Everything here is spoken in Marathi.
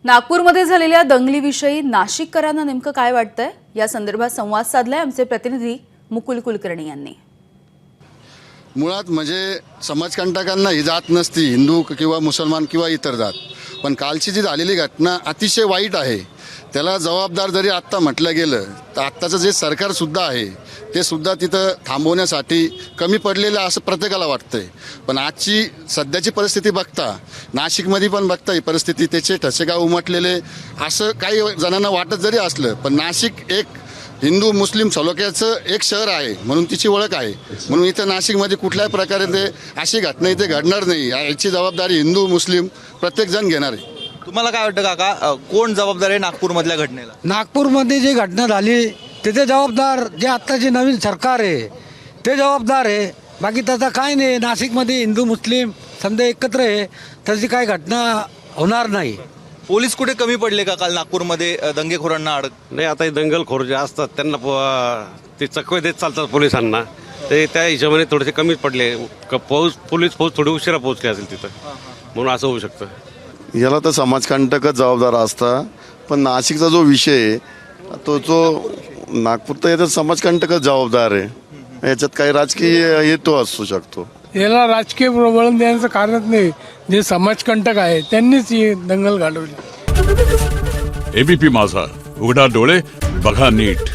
नागपूरमध्ये झालेल्या दंगलीविषयी नाशिककरांना नेमकं काय वाटतंय या संदर्भात संवाद साधलाय आमचे प्रतिनिधी मुकुल कुलकर्णी यांनी। मुळात म्हणजे समाजकंटकांना ही जात नसती, हिंदू किंवा मुसलमान किंवा इतर जात, पण कालची जी झालेली घटना अतिशय वाईट आहे। त्याला जबाबदार जरी आत्ता म्हटलं गेलं तर आत्ताचं जे सरकारसुद्धा आहे ते सुद्धा तिथं थांबवण्यासाठी कमी पडलेलं असं प्रत्येकाला वाटतंय। पण आजची सध्याची परिस्थिती बघता, नाशिकमध्ये पण बघता ही परिस्थिती, त्याचे ठसेगाव उमटलेले असं काही जणांना वाटत जरी असलं, पण नाशिक एक हिंदू मुस्लिम सलोख्याचं एक शहर आहे म्हणून तिची ओळख आहे। म्हणून इथं नाशिकमध्ये कुठल्याही प्रकारे ते अशी घटना इथे घडणार नाही, याची जबाबदारी हिंदू मुस्लिम प्रत्येकजण घेणार आहे। तुम्हाला काय वाटतं काका, कोण जबाबदार आहे नागपूरमधल्या घटनेला? नागपूरमध्ये जी घटना झाली तिथे जबाबदार जे आत्ताचे नवीन सरकार आहे ते जबाबदार आहे। बाकी त्याचा काय नाही, नाशिकमध्ये हिंदू मुस्लिम समजा एकत्र आहे, त्याची काय घटना होणार नाही। पोलीस कुठे कमी पडले का काल नागपूरमध्ये दंगेखोरांना अडक? नाही, आता हे दंगलखोर जे असतात त्यांना ते चकवे देत चालतात पोलिसांना, ते त्या हिशोबाने थोडेसे कमीच पडले। पोलीस फौज थोडी उशिरा पोहोचली असेल तिथं, म्हणून असं होऊ शकतं। याला तर समाजकंटकच जबाबदार असता, पण नाशिकचा जो विषय तो नागपूर तर याच्यात समाजकंटकच जबाबदार आहे। याच्यात काही राजकीय हेतू असू शकतो। याला राजकीय वळण देण्याचं कारणच नाही, जे समाजकंटक आहे त्यांनीच ही दंगल घडवली। एबीपी माझा, उघडा डोळे बघा नीट।